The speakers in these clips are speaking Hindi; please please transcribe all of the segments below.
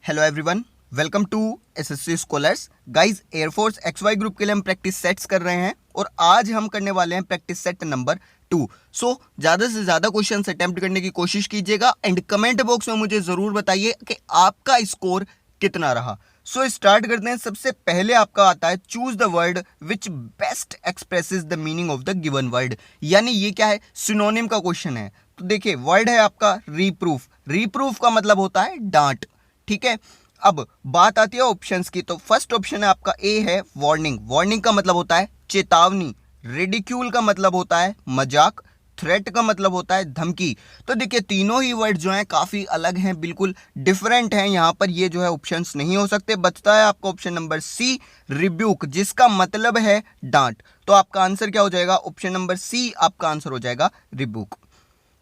Hello everyone, welcome to SSC scholars. Guys, air force XY group के लिए हम प्रैक्टिस सेट्स कर रहे हैं और आज हम करने वाले हैं प्रैक्टिस सेट नंबर 2। सो ज़्यादा से ज़्यादा क्वेश्चन अटेम्प्ट करने की कोशिश कीजिएगा एंड कमेंट बॉक्स में मुझे ज़रूर बताइए कि आपका स्कोर कितना रहा। सो स्टार्ट करते हैं। सबसे पहले आपका आता है choose the word which best expresses the meaning of the given word, यानी ये क्या है, सिनोनिम का क्वेश्चन है। तो देखिए, वर्ड है आपका रीप्रूफ। रीप्रूफ का मतलब होता है डांट, ठीक है। अब बात आती है ऑप्शंस की, तो फर्स्ट ऑप्शन है आपका ए है वार्निंग। वार्निंग का मतलब होता है चेतावनी। रिडिक्यूल का मतलब होता है मजाक। थ्रेट का मतलब होता है धमकी। तो देखिए, तीनों ही वर्ड जो हैं काफी अलग हैं, बिल्कुल डिफरेंट हैं। यहां पर ये जो है ऑप्शंस नहीं हो सकते। बचता है आपका ऑप्शन नंबर सी, रिब्यूक, जिसका मतलब है डांट। तो आपका आंसर क्या हो जाएगा? ऑप्शन नंबर सी आपका आंसर हो जाएगा रिब्यूक।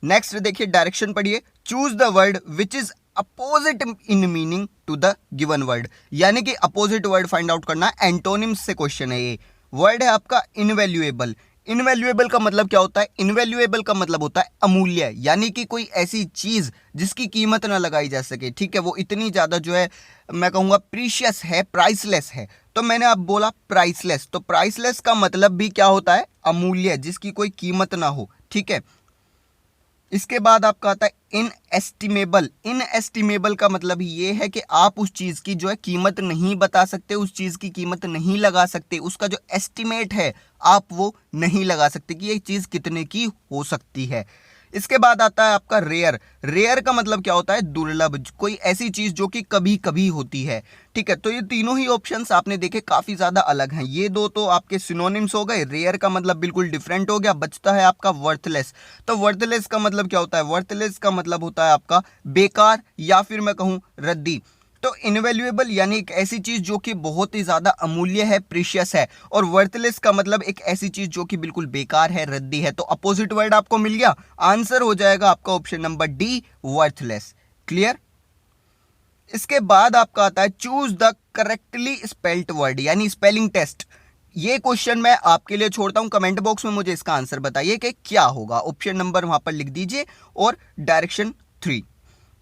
नेक्स्ट देखिए, डायरेक्शन पढ़िए। Choose the word which is opposite in meaning to the given word, यानी कि अपोजिट वर्ड फाइंड आउट करना। एंटोनिम्स से क्वेश्चन है ये। वर्ड है आपका इनवैल्यूएबल। इनवैल्यूएबल का मतलब क्या होता है? इनवैल्यूएबल का मतलब होता है अमूल्य, यानी कि कोई ऐसी चीज जिसकी कीमत ना लगाई जा सके, ठीक है। वो इतनी ज्यादा जो है, मैं कहूंगा प्रीशियस है, प्राइसलेस है। तो मैंने आप बोला प्राइसलेस, तो प्राइसलेस का मतलब भी क्या होता है? अमूल्य, जिसकी कोई कीमत ना हो, ठीक है। इसके बाद आपका आता है इनएस्टिमेबल। इनएस्टिमेबल का मतलब ये है कि आप उस चीज की जो है कीमत नहीं बता सकते, उस चीज की कीमत नहीं लगा सकते, उसका जो एस्टिमेट है आप वो नहीं लगा सकते कि ये चीज कितने की हो सकती है। इसके बाद आता है आपका रेयर। रेयर का मतलब क्या होता है? दुर्लभ, कोई ऐसी चीज जो कि कभी कभी होती है, ठीक है। तो ये तीनों ही ऑप्शंस आपने देखे काफी ज्यादा अलग हैं। ये दो तो आपके सिनोनिम्स हो गए। रेयर का मतलब बिल्कुल डिफरेंट हो गया। बचता है आपका वर्थलेस। तो वर्थलेस का मतलब क्या होता है? वर्थलेस का मतलब होता है आपका बेकार, या फिर मैं कहूं रद्दी। तो इनवैल्यूएबल यानी एक ऐसी चीज जो कि बहुत ही ज्यादा अमूल्य है, प्रीशियस है। और वर्थलेस का मतलब एक ऐसी चीज जो कि बिल्कुल बेकार है, रद्दी है। तो अपोजिट वर्ड आपको मिल गया। आंसर हो जाएगा आपका option number D, worthless. Clear? इसके बाद आपका आता है choose the correctly spelled word, यानी स्पेलिंग टेस्ट। ये क्वेश्चन मैं आपके लिए छोड़ता हूं। कमेंट बॉक्स में मुझे इसका आंसर बताइए कि क्या होगा। ऑप्शन नंबर वहां पर लिख दीजिए और डायरेक्शन 3।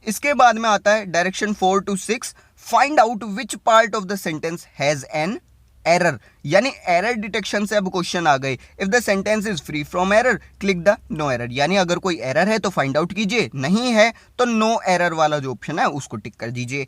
इसके बाद में आता है direction 4 to 6। Find out which part of the sentence has an error, यानी एरर डिटेक्शन से अब क्वेश्चन आ गए। If the sentence is free from error click the no error, यानी अगर कोई एरर है तो फाइंड आउट कीजिए, नहीं है तो नो एरर वाला जो ऑप्शन है उसको टिक कर दीजिए।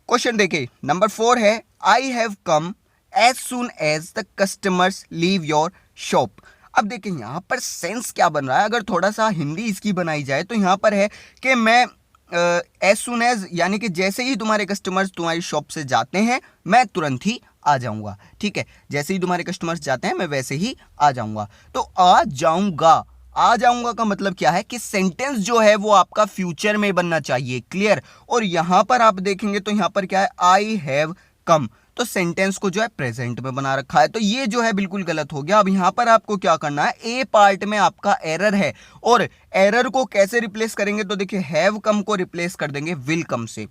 क्वेश्चन देखिए, नंबर 4 है I have come as soon as the customers leave your shop. अब देखिए, यहां पर सेंस क्या बन रहा है? अगर थोड़ा सा हिंदी इसकी बनाई जाए तो यहां पर है कि मैं एज सुन एज, यानी कि जैसे ही तुम्हारे कस्टमर्स तुम्हारी शॉप से जाते हैं मैं तुरंत ही आ जाऊंगा, ठीक है। जैसे ही तुम्हारे कस्टमर्स जाते हैं मैं वैसे ही आ जाऊंगा। तो आ जाऊंगा, आ जाऊंगा का मतलब क्या है कि सेंटेंस जो है वो आपका फ्यूचर में बनना चाहिए। क्लियर? और यहां पर आप देखेंगे तो यहां पर क्या है? आई हैव कम, तो सेंटेंस को जो है प्रेजेंट में बना रखा है। तो ये जो है बिल्कुल गलत हो गया। अब यहां पर आपको क्या करना है? ए पार्ट में आपका एरर है, और एरर को कैसे रिप्लेस करेंगे? तो देखिए, हैव कम को रिप्लेस कर देंगे विल कम से।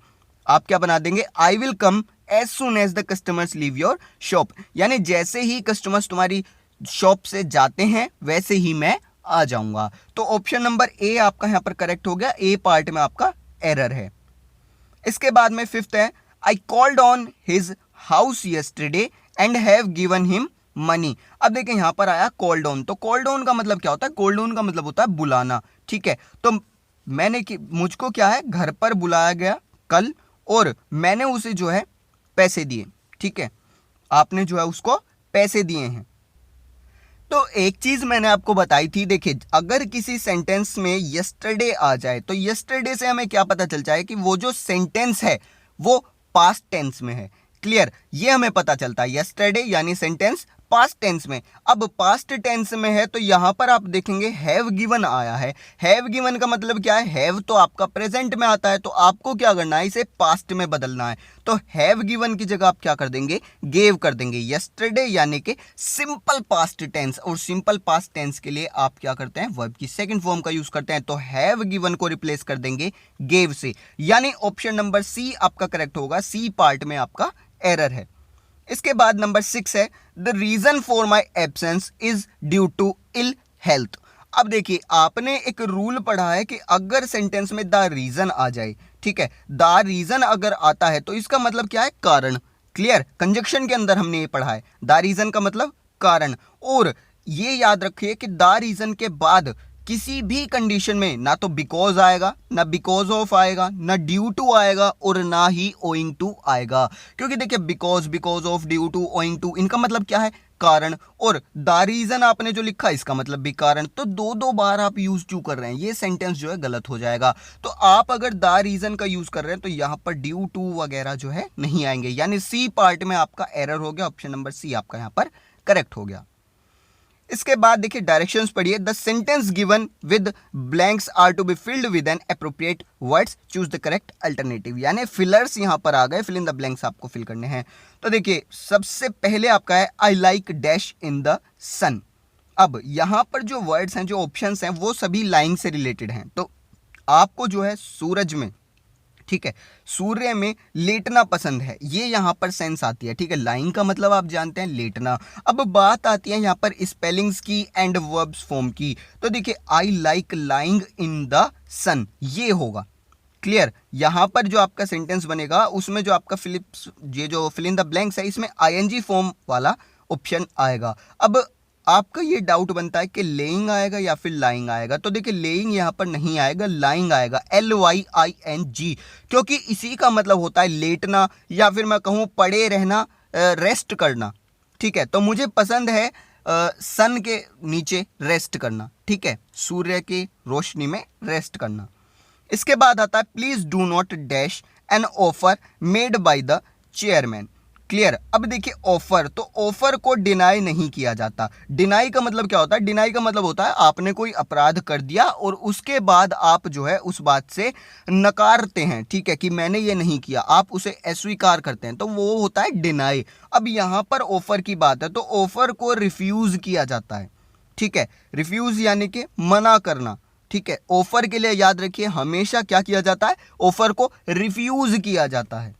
आप क्या बना देंगे? I will come as soon as the customers leave your shop, यानी जैसे ही कस्टमर्स तुम्हारी शॉप से जाते हैं वैसे ही मैं आ जाऊंगा। तो ऑप्शन नंबर ए आपका यहां पर करेक्ट हो गया। ए पार्ट में आपका एरर है। इसके बाद में 5th है I called on his house yesterday and have given him money. अब देखिए, यहां पर आया कॉल्ड ऑन। तो कॉल्ड ऑन का मतलब क्या होता है? कॉल्ड ऑन का मतलब होता है बुलाना, ठीक है। तो मुझको क्या है, घर पर बुलाया गया कल, और मैंने उसे जो है पैसे दिए, ठीक है। आपने जो है उसको पैसे दिए हैं। तो एक चीज मैंने आपको बताई थी, देखिए, अगर किसी सेंटेंस में यस्टरडे आ जाए तो यस्टरडे से हमें क्या पता चल जाए कि वो जो सेंटेंस है वो पास्ट टेंस में है। क्लियर? ये हमें पता चलता है। यस्टरडे यानी सेंटेंस पास्ट टेंस में। अब पास्ट टेंस में है तो यहां पर आप देखेंगे हैव गिवन आया है। हैव गिवन का मतलब क्या है? हैव तो आपका प्रेजेंट में आता है, तो आपको क्या करना है? इसे पास्ट में बदलना है। तो हैव गिवन की जगह आप क्या कर देंगे? गेव कर देंगे। यस्टरडे यानी कि सिंपल पास्ट टेंस, और सिंपल पास्ट टेंस के लिए आप क्या करते हैं? वर्ब की सेकंड फॉर्म का यूज करते हैं। तो हैव गिवन को रिप्लेस कर देंगे गेव से, यानी ऑप्शन नंबर सी आपका करेक्ट होगा। सी पार्ट में आपका एरर है। इसके बाद नंबर 6 है the reason for my absence is due to ill health. अब देखिए, आपने एक रूल पढ़ा है कि अगर सेंटेंस में द रीजन आ जाए, ठीक है। द रीजन अगर आता है तो इसका मतलब क्या है, कारण। क्लियर, कंजक्शन के अंदर हमने ये पढ़ा है, द रीजन का मतलब कारण। और ये याद रखिए कि द रीजन के बाद किसी भी कंडीशन में ना तो बिकॉज आएगा, ना बिकॉज ऑफ आएगा, ना ड्यू टू आएगा, और ना ही ओइंग टू आएगा। क्योंकि देखिए because, because of, due to, owing to, इनका मतलब क्या है, कारण। और द रीजन आपने जो लिखा इसका मतलब भी कारण। तो दो दो बार आप यूज क्यों कर रहे हैं, ये सेंटेंस जो है गलत हो जाएगा। तो आप अगर द रीजन का यूज कर रहे हैं तो यहां पर ड्यू टू वगैरह जो है नहीं आएंगे, यानी सी पार्ट में आपका एरर हो गया, ऑप्शन नंबर सी आपका यहां पर करेक्ट हो गया। इसके बाद देखिए डायरेक्शंस पढ़िए। The sentence given with blanks are to be filled with an appropriate words, choose the correct alternative. यानी फिलर्स यहां पर आ गए, फिल इन द ब्लैंक्स आपको फिल करने हैं। तो देखिए सबसे पहले आपका है I like dash in the sun. अब यहां पर जो वर्ड्स हैं, जो ऑप्शंस हैं, वो सभी लाइंग से रिलेटेड हैं। तो आपको जो है सूरज में, ठीक है, सूर्य में लेटना पसंद है, ये यहां पर सेंस आती है। ठीक है, लाइन का मतलब आप जानते हैं लेटना। अब बात आती है यहां पर स्पेलिंग्स की एंड वर्ब्स फॉर्म की। तो देखिए I like lying in the sun, ये होगा। क्लियर, यहां पर जो आपका सेंटेंस बनेगा उसमें जो आपका ये जो फिल इन द ब्लैंक्स है, इसमें आईएनजी फॉर्म वाला ऑप्शन आएगा। अब आपका ये डाउट बनता है कि लेइंग आएगा या फिर लाइंग आएगा। तो देखिए लेइंग यहां पर नहीं आएगा, लाइंग आएगा, LYING, क्योंकि इसी का मतलब होता है लेटना, या फिर मैं कहूं पड़े रहना, रेस्ट करना। ठीक है, तो मुझे पसंद है सन के नीचे रेस्ट करना। ठीक है, सूर्य की रोशनी में रेस्ट करना। इसके बाद आता है please do not dash an offer made by the chairman. Clear, अब देखिए ऑफर, तो ऑफर को डिनाई नहीं किया जाता। डिनाई का मतलब क्या होता है, डिनाई का मतलब होता है आपने कोई अपराध कर दिया और उसके बाद आप जो है उस बात से नकारते हैं। ठीक है, कि मैंने ये नहीं किया, आप उसे अस्वीकार करते हैं, तो वो होता है डिनाई। अब यहां पर ऑफर की बात है, तो ऑफर को रिफ्यूज किया जाता है। ठीक है, रिफ्यूज यानी कि मना करना। ठीक है, ऑफर के लिए याद रखिए हमेशा क्या किया जाता है, ऑफर को रिफ्यूज किया जाता है।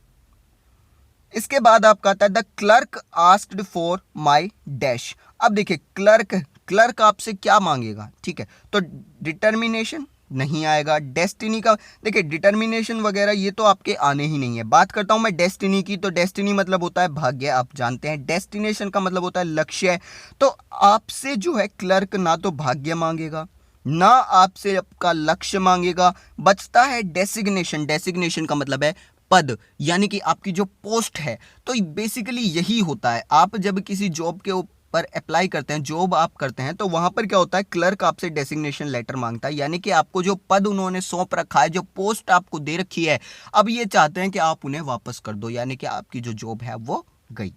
इसके बाद आपका आता है the clerk asked for my dash. अब देखिए क्लर्क आपसे क्या मांगेगा। ठीक है, तो डिटर्मिनेशन नहीं आएगा, डेस्टिनी का देखिए डिटर्मिनेशन वगैरह ये तो आपके आने ही नहीं है। बात करता हूं मैं डेस्टिनी की, तो डेस्टिनी मतलब होता है भाग्य, आप जानते हैं। डेस्टिनेशन का मतलब होता है लक्ष्य। तो आपसे जो है क्लर्क ना तो भाग्य मांगेगा, ना आपसे आपका लक्ष्य मांगेगा, बचता है डेसिग्नेशन। डेसिग्नेशन का मतलब है पद, यानी कि आपकी जो पोस्ट है। तो बेसिकली यही होता है, आप जब किसी जॉब के ऊपर अप्लाई करते हैं, जॉब आप करते हैं, तो वहां पर क्या होता है, क्लर्क आपसे डेसिग्नेशन लेटर मांगता है, यानी कि आपको जो पद उन्होंने सौंप रखा है, जो पोस्ट आपको दे रखी है, अब ये चाहते हैं कि आप उन्हें वापस कर दो, यानी कि आपकी जो जॉब है वो गई।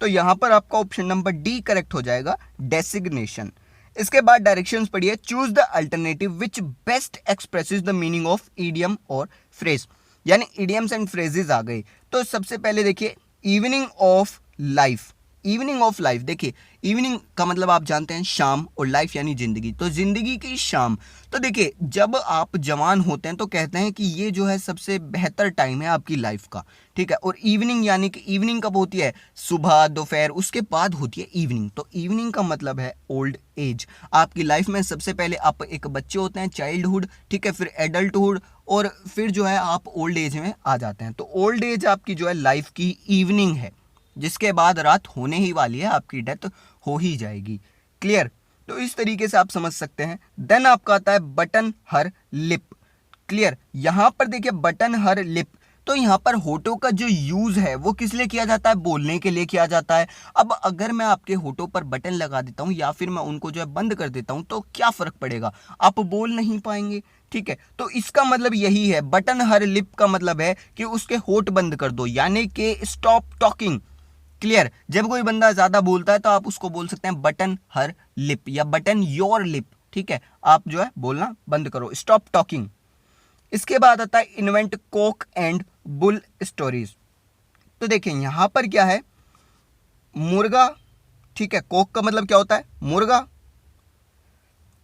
तो यहां पर आपका ऑप्शन नंबर डी करेक्ट हो जाएगा, डेसिग्नेशन। इसके बाद डायरेक्शंस पढ़िए। Choose the alternative which best expresses the meaning of idiom और फ्रेज, यानी इडियम्स एंड फ्रेजेस आ गए। तो सबसे पहले देखिए evening of life. Evening of life, देखिए इवनिंग का मतलब आप जानते हैं शाम, और लाइफ यानी जिंदगी, तो जिंदगी की शाम। तो देखिए जब आप जवान होते हैं तो कहते हैं कि ये जो है सबसे बेहतर टाइम है आपकी लाइफ का। ठीक है, और इवनिंग यानी कि इवनिंग कब होती है, सुबह दोपहर, उसके बाद होती है इवनिंग। तो इवनिंग का मतलब है ओल्ड एज। आपकी लाइफ में सबसे पहले आप एक बच्चे होते हैं, चाइल्डहुड, ठीक है, फिर एडल्टहुड, और फिर जो है आप ओल्ड एज में आ जाते हैं। तो ओल्ड एज आपकी जो है लाइफ की इवनिंग है, जिसके बाद रात होने ही वाली है, आपकी डेथ हो ही जाएगी। क्लियर, तो इस तरीके से आप समझ सकते हैं। देन आपका आता है बटन हर लिप। क्लियर, यहां पर देखिए बटन हर लिप, तो यहां पर होठों का जो यूज है वो किस लिए किया जाता है, बोलने के लिए किया जाता है। अब अगर मैं आपके होठों पर बटन लगा देता हूं या फिर मैं उनको जो है बंद कर देता हूं, तो क्या फर्क पड़ेगा, आप बोल नहीं पाएंगे। ठीक है, तो इसका मतलब यही है, बटन हर लिप का मतलब है कि उसके होठ बंद कर दो, यानी कि स्टॉप टॉकिंग। क्लियर, जब कोई बंदा ज्यादा बोलता है तो आप उसको बोल सकते हैं बटन हर लिप या बटन योर लिप। ठीक है, आप जो है बोलना बंद करो, स्टॉप टॉकिंग। इसके बाद आता है invent Coke and bull stories. तो देखिए यहां पर क्या है, मुर्गा, ठीक है, कोक का मतलब क्या होता है, मुर्गा,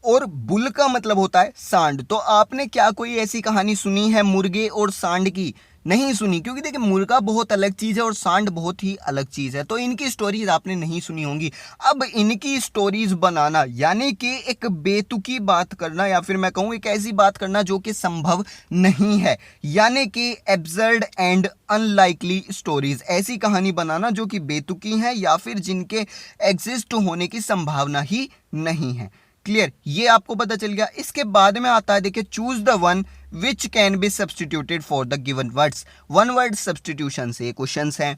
और बुल का मतलब होता है सांड। तो आपने क्या कोई ऐसी कहानी सुनी है मुर्गे और सांड की, नहीं सुनी, क्योंकि देखिए मुर्गा बहुत अलग चीज़ है और सांड बहुत ही अलग चीज़ है, तो इनकी स्टोरीज आपने नहीं सुनी होंगी। अब इनकी स्टोरीज बनाना यानी कि एक बेतुकी बात करना, या फिर मैं कहूँ एक ऐसी बात करना जो कि संभव नहीं है, यानी कि एब्सर्ड एंड अनलाइकली स्टोरीज, ऐसी कहानी बनाना जो कि बेतुकी है या फिर जिनके एग्जिस्ट होने की संभावना ही नहीं है। क्लियर, ये आपको पता चल गया। इसके बाद में आता है देखिए choose the one which can be substituted for the given words, one word substitution से क्वेश्चंस हैं।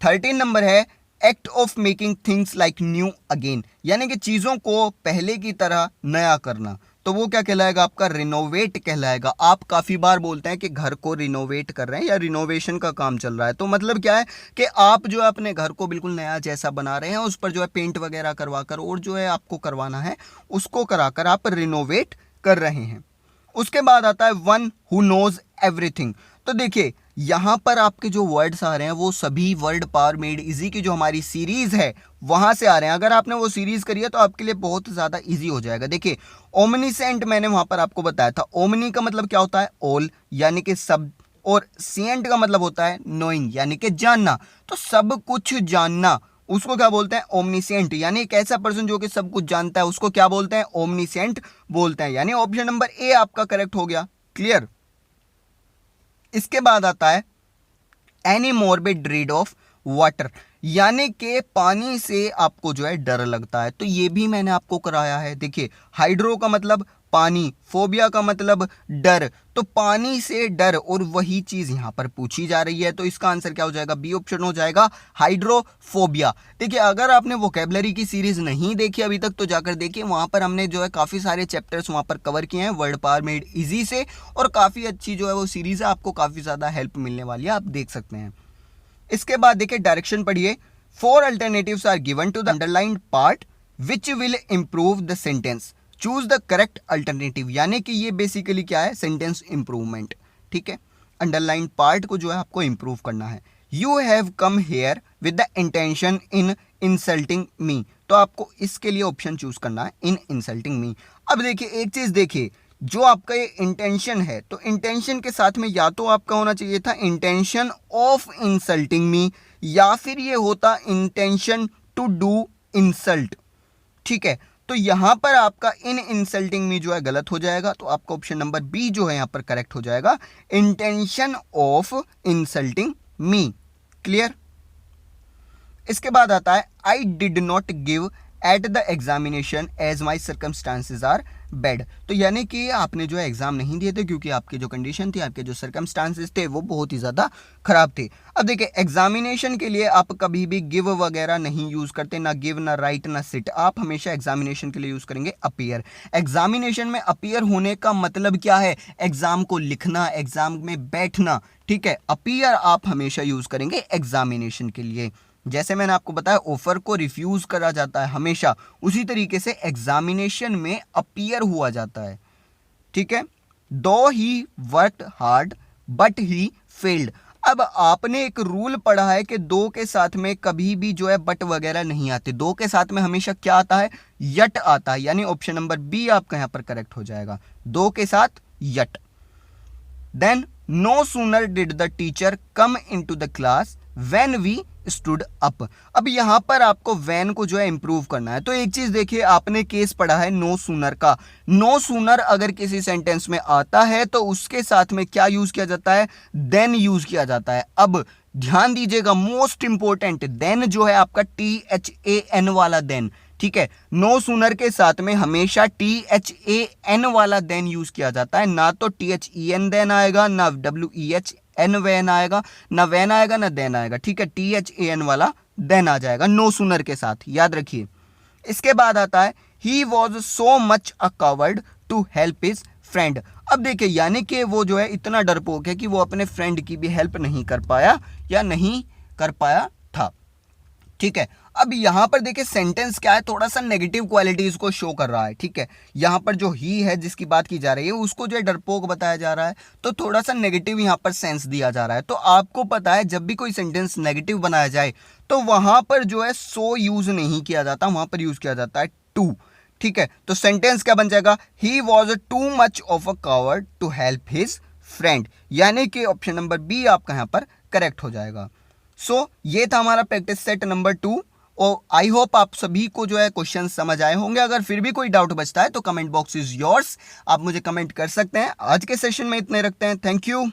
13 नंबर है act of making things like new again, यानी कि चीज़ों को पहले की तरह नया करना, तो वो क्या कहलाएगा आपका रिनोवेट कहलाएगा। आप काफ़ी बार बोलते हैं कि घर को रिनोवेट कर रहे हैं या रिनोवेशन का काम चल रहा है, तो मतलब क्या है कि आप जो है अपने घर को बिल्कुल नया जैसा बना रहे हैं, उस पर जो है पेंट वगैरह करवा कर और जो है आपको करवाना है उसको कराकर आप रिनोवेट कर रहे हैं। उसके बाद आता है वन हु नोज एवरीथिंग, तो देखिए यहाँ पर आपके जो वर्ड्स आ रहे हैं वो सभी वर्ड पावर मेड इजी की जो हमारी सीरीज है वहां से आ रहे हैं। अगर आपने वो सीरीज करी है तो आपके लिए बहुत ज़्यादा इजी हो जाएगा। देखिए ओमनीसेंट मैंने वहां पर आपको बताया था, ओमनी का मतलब क्या होता है ऑल यानी कि सब, और सेंट का मतलब होता है नोइंग यानी कि जानना, तो सब कुछ जानना उसको क्या बोलते हैं ओमनीसेंट, यानी एक ऐसा पर्सन जो कि सब कुछ जानता है उसको क्या बोलते हैं ओमनीसेंट बोलते हैं, यानी ऑप्शन नंबर ए आपका करेक्ट हो गया। क्लियर। इसके बाद आता है एनी मोरबिड ड्रीड ऑफ वाटर, यानी कि पानी से आपको जो है डर लगता है, तो ये भी मैंने आपको कराया है। देखिए हाइड्रो का मतलब पानी, फोबिया का मतलब डर, तो पानी से डर और वही चीज यहां पर पूछी जा रही है, तो इसका आंसर क्या हो जाएगा बी ऑप्शन हो जाएगा हाइड्रोफोबिया। देखिए अगर आपने वोकैबुलरी की सीरीज नहीं देखी अभी तक तो जाकर देखिए, वहां पर हमने जो है काफी सारे चैप्टर्स वहां पर कवर किए हैं वर्ड पावर मेड इजी से, और काफी अच्छी जो है वो सीरीज है, आपको काफी ज्यादा हेल्प मिलने वाली है, आप देख सकते हैं। इसके बाद देखिए डायरेक्शन पढ़िए, 4 alternatives are given to the underlined part which will improve the sentence, choose the correct alternative, यानी कि ये बेसिकली क्या है सेंटेंस इंप्रूवमेंट। ठीक है, अंडरलाइंड पार्ट को जो है आपको इंप्रूव करना है। You have come here with the intention in insulting me, तो आपको इसके लिए ऑप्शन चूज करना है इन इंसल्टिंग मी। अब देखिए एक चीज देखिए, जो आपका ये इंटेंशन है तो इंटेंशन के साथ में या तो आपका होना चाहिए था इंटेंशन ऑफ इंसल्टिंग मी, या फिर ये होता इंटेंशन टू डू इंसल्ट। ठीक है, तो यहां पर आपका इन इंसल्टिंग मी जो है गलत हो जाएगा, तो आपका ऑप्शन नंबर बी जो है यहां पर करेक्ट हो जाएगा, intention of insulting me. Clear. इसके बाद आता है I did not give at the examination as my circumstances are bad, तो यानी कि आपने जो है एग्जाम नहीं दिए थे क्योंकि आपकी जो कंडीशन थी, आपके जो सर्कमस्टांसेस थे वो बहुत ही ज़्यादा खराब थे। अब देखिए एग्जामिनेशन के लिए आप कभी भी गिव वगैरह नहीं यूज़ करते, ना गिव ना राइट ना सिट, आप हमेशा एग्जामिनेशन के लिए यूज़ करेंगे अपीयर। एग्जामिनेशन में अपीयर होने का मतलब क्या है, एग्जाम को लिखना, एग्जाम में बैठना। ठीक है, अपीयर आप हमेशा यूज़ करेंगे एग्जामिनेशन के लिए। जैसे मैंने आपको बताया ऑफर को रिफ्यूज करा जाता है हमेशा, उसी तरीके से एग्जामिनेशन में अपीयर हुआ जाता है। ठीक है, दो he worked hard but he failed. अब आपने एक रूल पढ़ा है कि दो के साथ में कभी भी जो है बट वगैरह नहीं आते, दो के साथ में हमेशा क्या आता है यट आता है, यानी ऑप्शन नंबर बी आपका यहां पर करेक्ट हो जाएगा, दो के साथ yet. Then no sooner did the teacher come into the class when we stood up. अब यहां पर आपको वैन को जो है इंप्रूव करना है, तो एक चीज देखिए आपने केस पढ़ा है नो सूनर का, नो सूनर अगर किसी सेंटेंस में आता है तो उसके साथ में क्या यूज किया जाता है देन यूज किया जाता है। अब ध्यान दीजिएगा मोस्ट इंपॉर्टेंट, देन जो है आपका THAN वाला देन। ठीक है, नो सूनर के साथ में हमेशा THAN वाला देन यूज किया जाता है, ना तो THEN देन आएगा, ना WEHN वैन आएगा, ना वैन आएगा ना देन आएगा। ठीक है, THAN वाला देन आ जाएगा नो सूनर के साथ, याद रखिए। इसके बाद आता है he was so much a coward to help his friend. अब देखिए यानी कि वो जो है इतना डरपोक है कि वो अपने फ्रेंड की भी हेल्प नहीं कर पाया या नहीं कर पाया था। ठीक है, अब यहां पर देखिए सेंटेंस क्या है, थोड़ा सा नेगेटिव क्वालिटीज को शो कर रहा है। ठीक है, यहां पर जो ही है जिसकी बात की जा रही है उसको जो है डरपोक बताया जा रहा है, तो थोड़ा सा नेगेटिव यहां पर सेंस दिया जा रहा है। तो आपको पता है जब भी कोई सेंटेंस नेगेटिव बनाया जाए तो वहां पर जो है सो यूज नहीं किया जाता, वहां पर यूज किया जाता है टू। ठीक है, तो सेंटेंस क्या बन जाएगा, he was too much of a coward to help his friend, यानी कि ऑप्शन नंबर बी आपका यहाँ पर करेक्ट हो जाएगा। सो ये था हमारा प्रैक्टिस सेट नंबर 2 और आई होप आप सभी को जो है क्वेश्चन समझ आए होंगे। अगर फिर भी कोई डाउट बचता है तो कमेंट बॉक्स इज योर्स, आप मुझे कमेंट कर सकते हैं। आज के सेशन में इतने रखते हैं। Thank you.